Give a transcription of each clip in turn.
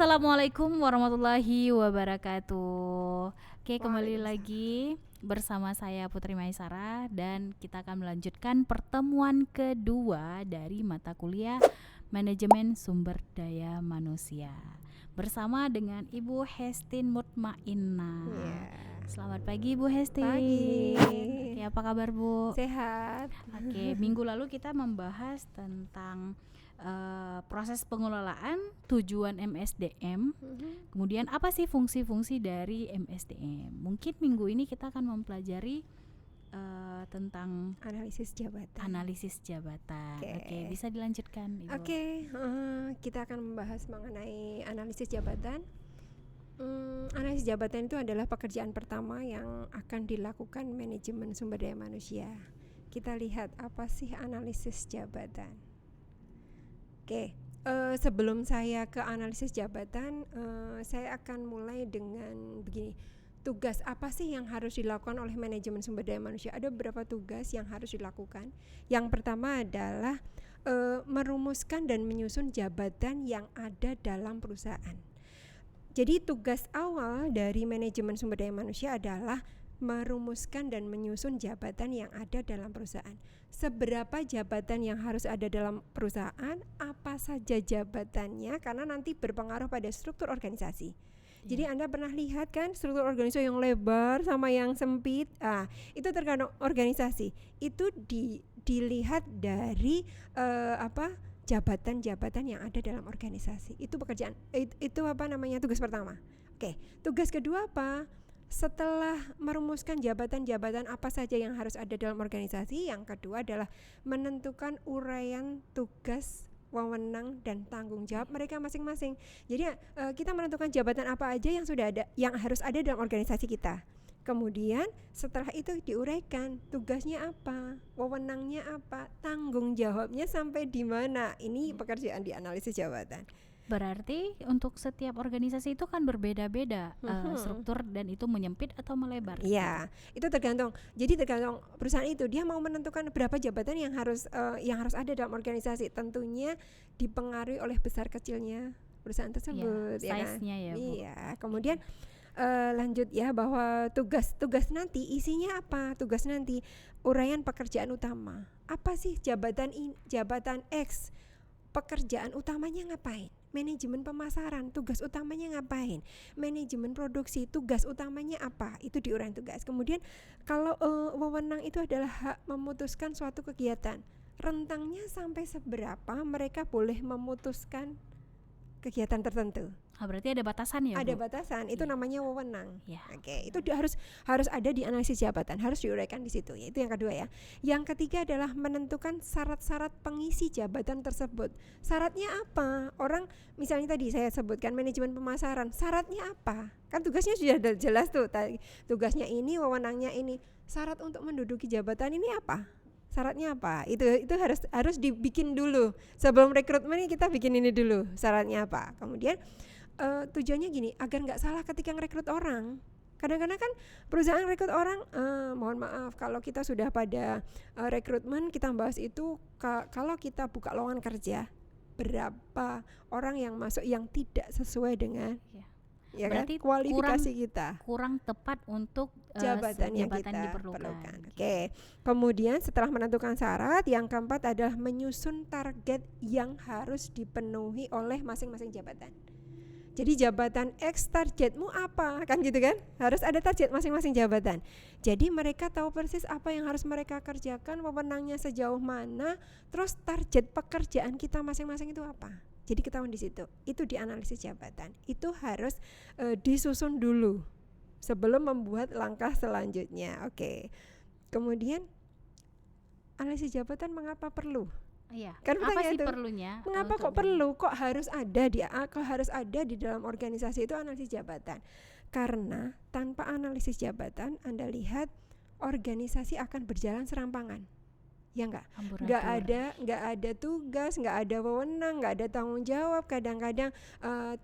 Assalamualaikum warahmatullahi wabarakatuh. Oke, kembali lagi bersama saya Putri Maisara dan kita akan melanjutkan pertemuan kedua dari mata kuliah Manajemen Sumber Daya Manusia bersama dengan Ibu Hestin Mutmainnah. Selamat pagi Ibu Hestin. Pagi. Oke, apa kabar Bu? Sehat. Oke, minggu lalu kita membahas tentang proses pengelolaan tujuan MSDM. Kemudian apa sih fungsi-fungsi dari MSDM? Mungkin minggu ini kita akan mempelajari tentang Analisis jabatan. Oke, bisa dilanjutkan Ibu. Oke, kita akan membahas mengenai analisis jabatan. Analisis jabatan itu adalah pekerjaan pertama yang akan dilakukan manajemen sumber daya manusia. Kita lihat apa sih analisis jabatan. Oke, sebelum saya ke analisis jabatan, saya akan mulai dengan begini. Tugas apa sih yang harus dilakukan oleh manajemen sumber daya manusia? Ada beberapa tugas yang harus dilakukan. Yang pertama adalah merumuskan dan menyusun jabatan yang ada dalam perusahaan. Jadi tugas awal dari manajemen sumber daya manusia adalah merumuskan dan menyusun jabatan yang ada dalam perusahaan. Seberapa jabatan yang harus ada dalam perusahaan, apa saja jabatannya, karena nanti berpengaruh pada struktur organisasi. Jadi Anda pernah lihat kan struktur organisasi yang lebar sama yang sempit, itu tergantung organisasi. Itu dilihat dari jabatan-jabatan yang ada dalam organisasi. Itu pekerjaan, itu tugas pertama. Oke, tugas kedua apa? Setelah merumuskan jabatan-jabatan apa saja yang harus ada dalam organisasi, yang kedua adalah menentukan uraian tugas, wewenang dan tanggung jawab mereka masing-masing. Jadi kita menentukan jabatan apa aja yang sudah ada, yang harus ada dalam organisasi kita. Kemudian setelah itu diuraikan tugasnya apa, wewenangnya apa, tanggung jawabnya sampai di mana. Ini pekerjaan di analisis jabatan. Berarti untuk setiap organisasi itu kan berbeda-beda struktur dan itu menyempit atau melebar. Iya, itu tergantung. Jadi tergantung perusahaan itu, dia mau menentukan berapa jabatan yang harus ada dalam organisasi. Tentunya dipengaruhi oleh besar kecilnya perusahaan tersebut, ya, size-nya kan? Ya, Bu. Iya. Kemudian lanjut ya, bahwa tugas nanti isinya apa? Tugas nanti uraian pekerjaan utama. Apa sih jabatan X? Pekerjaan utamanya ngapain? Manajemen pemasaran, tugas utamanya ngapain? Manajemen produksi, tugas utamanya apa? Itu diuraikan tugas. Kemudian kalau wewenang itu adalah hak memutuskan suatu kegiatan. Rentangnya sampai seberapa mereka boleh memutuskan kegiatan tertentu. Berarti ada batasan ya, Bu? Ada batasan, itu namanya wewenang. Ya. Oke, itu harus ada di analisis jabatan, harus diuraikan di situ. Ya, itu yang kedua ya. Yang ketiga adalah menentukan syarat-syarat pengisi jabatan tersebut. Syaratnya apa? Orang misalnya tadi saya sebutkan manajemen pemasaran, syaratnya apa? Kan tugasnya sudah jelas tuh. Tugasnya ini, wewenangnya ini. Syarat untuk menduduki jabatan ini apa? Syaratnya apa? Itu harus dibikin dulu. Sebelum rekrutmen kita bikin ini dulu. Syaratnya apa? Kemudian tujuannya gini, agar nggak salah ketika ngerekrut orang. Kadang-kadang kan perusahaan rekrut orang, mohon maaf kalau kita sudah pada rekrutmen, kita bahas itu kalau kita buka lowongan kerja, berapa orang yang masuk yang tidak sesuai dengan ya berarti kan, kualifikasi kita, kurang tepat untuk jabatan yang kita diperlukan. Oke. Kemudian setelah menentukan syarat, yang keempat adalah menyusun target yang harus dipenuhi oleh masing-masing jabatan. Jadi jabatan X targetmu apa? Kan gitu kan? Harus ada target masing-masing jabatan. Jadi mereka tahu persis apa yang harus mereka kerjakan, wewenangnya sejauh mana, terus target pekerjaan kita masing-masing itu apa. Jadi ketahuan di situ. Itu di analisis jabatan. Itu harus disusun dulu sebelum membuat langkah selanjutnya. Oke. Kemudian analisis jabatan mengapa perlu? Iya. Kan apa sih itu, perlunya? mengapa kok perlu? Kok harus ada di dalam organisasi itu analisis jabatan? Karena tanpa analisis jabatan, Anda lihat organisasi akan berjalan serampangan. Ya enggak? Enggak ada tugas, enggak ada wewenang, enggak ada tanggung jawab, kadang-kadang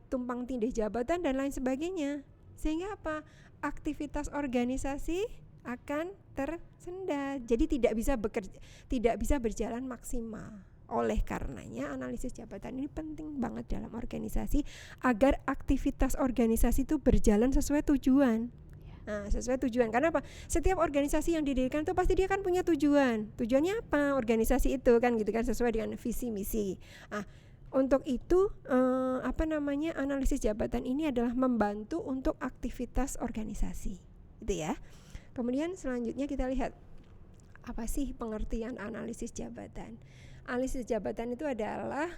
tumpang tindih jabatan dan lain sebagainya. Sehingga apa? Aktivitas organisasi akan tersendat. Jadi tidak bisa berjalan maksimal. Oleh karenanya analisis jabatan ini penting banget dalam organisasi agar aktivitas organisasi itu berjalan sesuai tujuan. Nah, sesuai tujuan. Karena apa? Setiap organisasi yang didirikan itu pasti dia kan punya tujuan. Tujuannya apa? Organisasi itu kan gitu kan, sesuai dengan visi misi. Untuk itu analisis jabatan ini adalah membantu untuk aktivitas organisasi. Gitu ya. Kemudian selanjutnya kita lihat apa sih pengertian analisis jabatan. Analisis jabatan itu adalah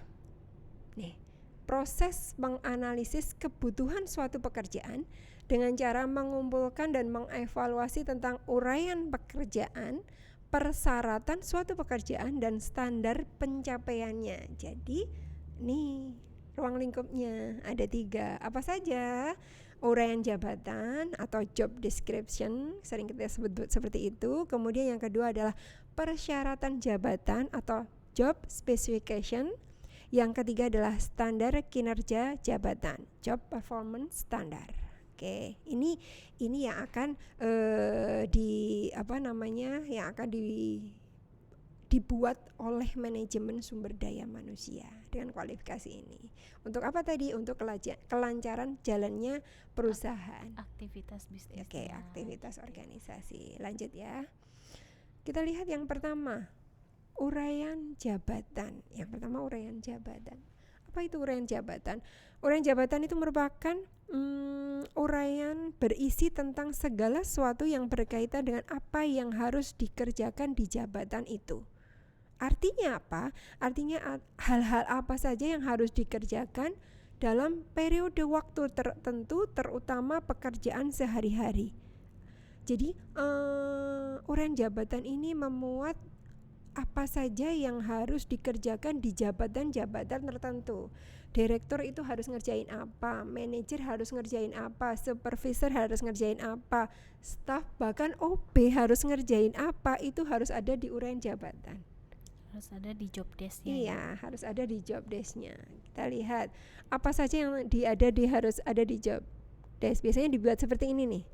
proses menganalisis kebutuhan suatu pekerjaan dengan cara mengumpulkan dan mengevaluasi tentang uraian pekerjaan, persyaratan suatu pekerjaan, dan standar pencapaiannya. Jadi nih ruang lingkupnya ada 3. Apa saja? Uraian jabatan atau job description, sering kita sebut seperti itu. Kemudian yang kedua adalah persyaratan jabatan atau job specification. Yang ketiga adalah standar kinerja jabatan, job performance standard. Oke, ini yang akan dibuat oleh manajemen sumber daya manusia dengan kualifikasi ini. Untuk apa tadi? Untuk kelancaran jalannya perusahaan. Aktivitas bisnis. Oke, aktivitas organisasi. Lanjut ya. Kita lihat yang pertama, uraian jabatan. Yang pertama uraian jabatan. Apa itu uraian jabatan? Uraian jabatan itu merupakan uraian berisi tentang segala sesuatu yang berkaitan dengan apa yang harus dikerjakan di jabatan itu. Artinya apa? Artinya hal-hal apa saja yang harus dikerjakan dalam periode waktu tertentu, terutama pekerjaan sehari-hari. Jadi uraian jabatan ini memuat apa saja yang harus dikerjakan di jabatan-jabatan tertentu. Direktur itu harus ngerjain apa, manajer harus ngerjain apa, supervisor harus ngerjain apa, staf bahkan OB harus ngerjain apa, itu harus ada di uraian jabatan. Harus ada di job desk-nya. Iya, harus ada di job desk-nya. Kita lihat apa saja yang harus ada di job desk. Biasanya dibuat seperti ini nih.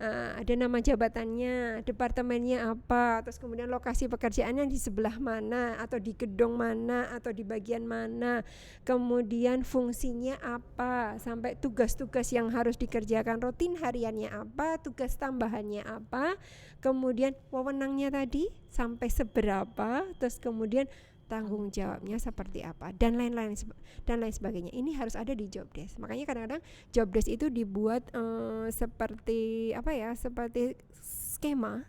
Ada nama jabatannya, departemennya apa, terus kemudian lokasi pekerjaannya di sebelah mana, atau di gedung mana, atau di bagian mana, kemudian fungsinya apa, sampai tugas-tugas yang harus dikerjakan rutin hariannya apa, tugas tambahannya apa, kemudian wewenangnya tadi sampai seberapa, terus kemudian tanggung jawabnya seperti apa, dan lain sebagainya. Ini harus ada di job desk. Makanya kadang-kadang job desk itu dibuat seperti skema.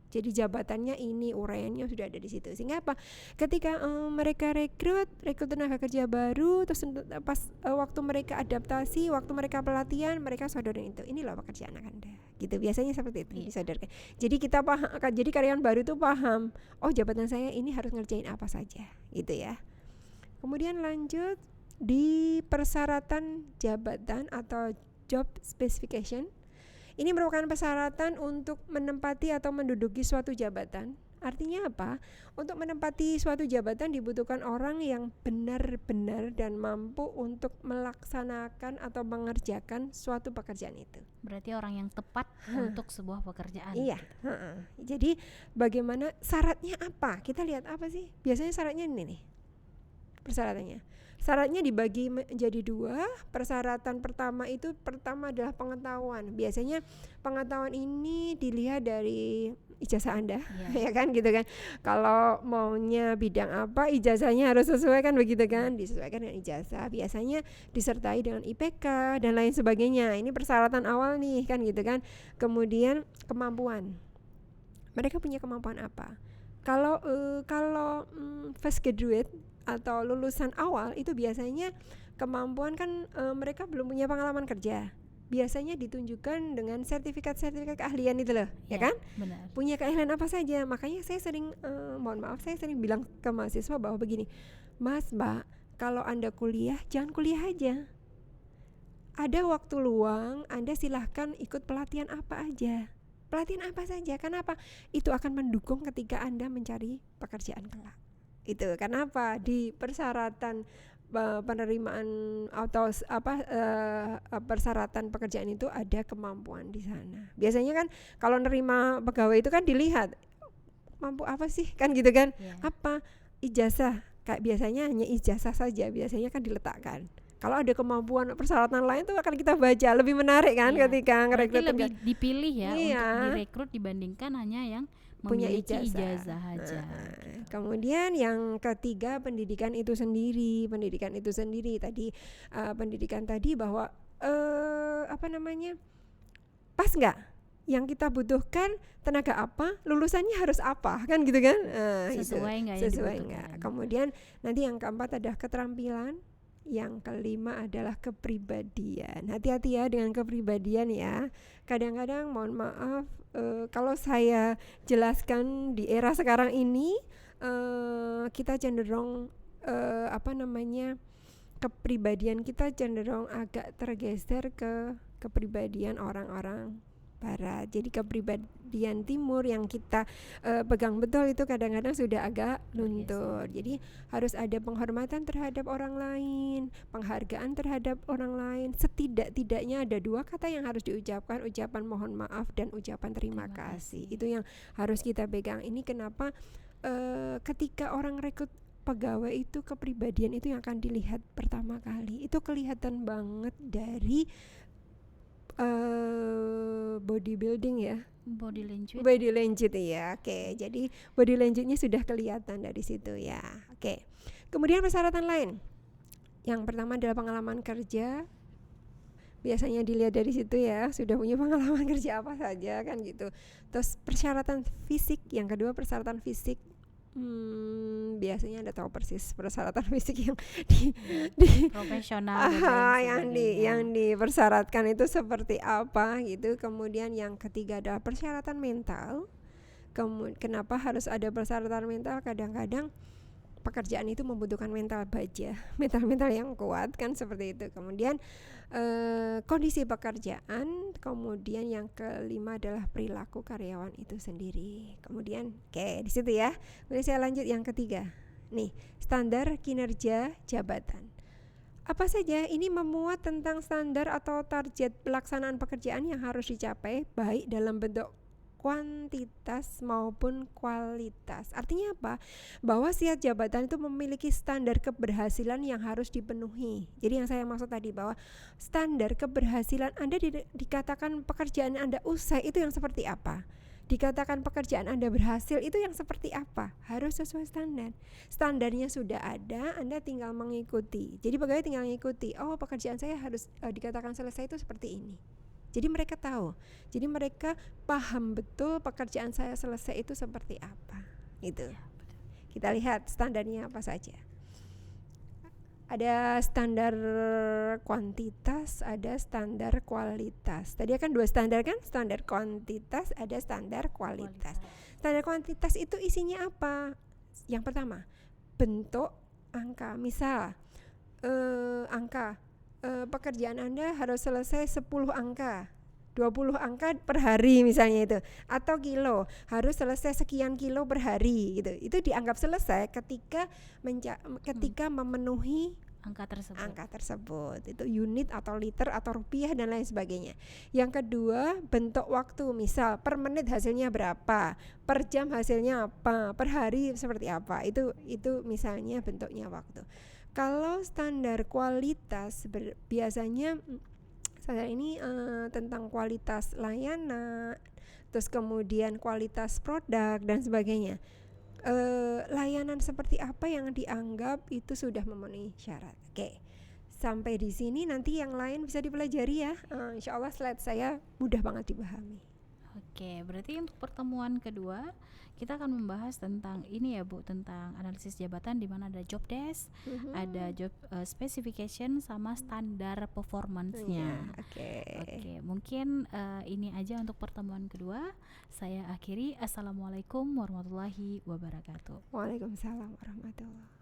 Jadi jabatannya ini, uraiannya sudah ada di situ. Sehingga apa? Ketika mereka rekrut tenaga kerja baru, terus pas waktu mereka adaptasi, waktu mereka pelatihan, mereka sodorin itu. Ini loh pekerjaan Anda. Gitu biasanya seperti itu disodorkan. Jadi kita paham, jadi karyawan baru itu paham, oh jabatan saya ini harus ngerjain apa saja, gitu ya. Kemudian lanjut di persyaratan jabatan atau job specification. Ini merupakan persyaratan untuk menempati atau menduduki suatu jabatan. Artinya apa? Untuk menempati suatu jabatan dibutuhkan orang yang benar-benar dan mampu untuk melaksanakan atau mengerjakan suatu pekerjaan itu. Berarti orang yang tepat untuk sebuah pekerjaan. Iya. Jadi bagaimana syaratnya apa? Kita lihat apa sih? Biasanya syaratnya ini nih. Persyaratannya. Syaratnya dibagi menjadi 2. Persyaratan pertama adalah pengetahuan. Biasanya pengetahuan ini dilihat dari ijazah Anda, ya kan gitu kan. Kalau maunya bidang apa, ijazahnya harus sesuai kan begitu kan, disesuaikan dengan ijazah. Biasanya disertai dengan IPK dan lain sebagainya. Ini persyaratan awal nih kan gitu kan. Kemudian kemampuan. Mereka punya kemampuan apa? Kalau fresh graduate atau lulusan awal itu biasanya kemampuan kan mereka belum punya pengalaman kerja. Biasanya ditunjukkan dengan sertifikat keahlian itu loh, ya kan? Benar. Punya keahlian apa saja. Makanya saya sering saya sering bilang ke mahasiswa bahwa begini, Mas, Mbak, kalau Anda kuliah jangan kuliah aja. Ada waktu luang, Anda silahkan ikut pelatihan apa aja. Pelatihan apa saja. Kenapa? Itu akan mendukung ketika Anda mencari pekerjaan kelak. Itu kenapa di persyaratan penerimaan atau persyaratan pekerjaan itu ada kemampuan di sana. Biasanya kan kalau nerima pegawai itu kan dilihat mampu apa sih kan gitu kan? Apa ijazah Kayak biasanya hanya ijazah saja, biasanya kan diletakkan. Kalau ada kemampuan persyaratan lain tuh akan kita baca, lebih menarik kan Iya. ketika Berarti ngerekrutin lebih kan. dipilih ya Iya. untuk direkrut dibandingkan hanya yang Punya memiliki ijazah. ijazah aja. Kemudian yang ketiga pendidikan itu sendiri. Pendidikan itu sendiri tadi pendidikan tadi bahwa apa namanya, pas nggak yang kita butuhkan, tenaga apa, lulusannya harus apa, kan gitu kan. Sesuai nggak yang sesuai dibutuhkan. nggak. Kemudian nanti yang keempat adalah keterampilan. Yang kelima adalah kepribadian. Hati-hati ya dengan kepribadian ya. Kadang-kadang mohon maaf kalau saya jelaskan di era sekarang ini kita cenderung apa namanya, kepribadian kita cenderung agak tergeser ke kepribadian orang-orang Barat. Jadi kepribadian Timur yang kita pegang betul itu kadang-kadang sudah agak luntur. Jadi harus ada penghormatan terhadap orang lain, penghargaan terhadap orang lain. Setidak-tidaknya ada 2 kata yang harus diucapkan, ucapan mohon maaf dan ucapan terima kasih. Itu yang harus kita pegang. Ini kenapa ketika orang rekrut pegawai itu kepribadian itu yang akan dilihat pertama kali. Itu kelihatan banget dari bodybuilding ya, Body language. body language ya. Oke, jadi body language-nya sudah kelihatan dari situ ya. Oke. Kemudian persyaratan lain. Yang pertama adalah pengalaman kerja. Biasanya dilihat dari situ ya, sudah punya pengalaman kerja apa saja kan gitu. Terus persyaratan fisik, yang kedua persyaratan fisik. Biasanya Anda tahu persis persyaratan fisik yang di profesional dan lain sebagainya. yang dipersyaratkan itu seperti apa gitu. Kemudian yang ketiga adalah persyaratan mental. Kenapa harus ada persyaratan mental? Kadang-kadang pekerjaan itu membutuhkan mental baja, mental yang kuat kan seperti itu. Kemudian kondisi pekerjaan. Kemudian yang kelima adalah perilaku karyawan itu sendiri. Kemudian di situ ya. Kemudian saya lanjut yang ketiga. Nih, standar kinerja jabatan. Apa saja? Ini memuat tentang standar atau target pelaksanaan pekerjaan yang harus dicapai baik dalam bentuk kuantitas maupun kualitas. Artinya apa? Bahwa setiap jabatan itu memiliki standar keberhasilan yang harus dipenuhi. Jadi yang saya maksud tadi bahwa standar keberhasilan Anda dikatakan pekerjaan Anda usai itu yang seperti apa? Dikatakan pekerjaan Anda berhasil itu yang seperti apa? Harus sesuai standar. Standarnya sudah ada, Anda tinggal mengikuti. Jadi pegawai tinggal mengikuti. Oh, pekerjaan saya harus dikatakan selesai itu seperti ini. Jadi mereka tahu. Jadi mereka paham betul pekerjaan saya selesai itu seperti apa. Gitu. Kita lihat standarnya apa saja. Ada standar kuantitas, ada standar kualitas. Tadi kan 2 standar kan? Standar kuantitas, ada standar kualitas. Standar kuantitas itu isinya apa? Yang pertama, bentuk angka. Misal angka pekerjaan Anda harus selesai 10 angka, 20 angka per hari misalnya itu, atau kilo harus selesai sekian kilo per hari gitu. Itu dianggap selesai ketika memenuhi angka tersebut. Itu unit atau liter atau rupiah dan lain sebagainya. Yang kedua, bentuk waktu. Misal per menit hasilnya berapa, per jam hasilnya apa, per hari seperti apa. Itu misalnya bentuknya waktu. Kalau standar kualitas biasanya standar ini tentang kualitas layanan, terus kemudian kualitas produk dan sebagainya. Layanan seperti apa yang dianggap itu sudah memenuhi syarat. Oke. Sampai di sini, nanti yang lain bisa dipelajari ya. Insya Allah slide saya mudah banget dipahami. Oke, berarti untuk pertemuan kedua kita akan membahas tentang ini ya Bu, tentang analisis jabatan, di mana ada job desk, ada job specification sama standar performance-nya. Oke, mungkin ini aja untuk pertemuan kedua. Saya akhiri. Assalamualaikum warahmatullahi wabarakatuh. Waalaikumsalam warahmatullahi.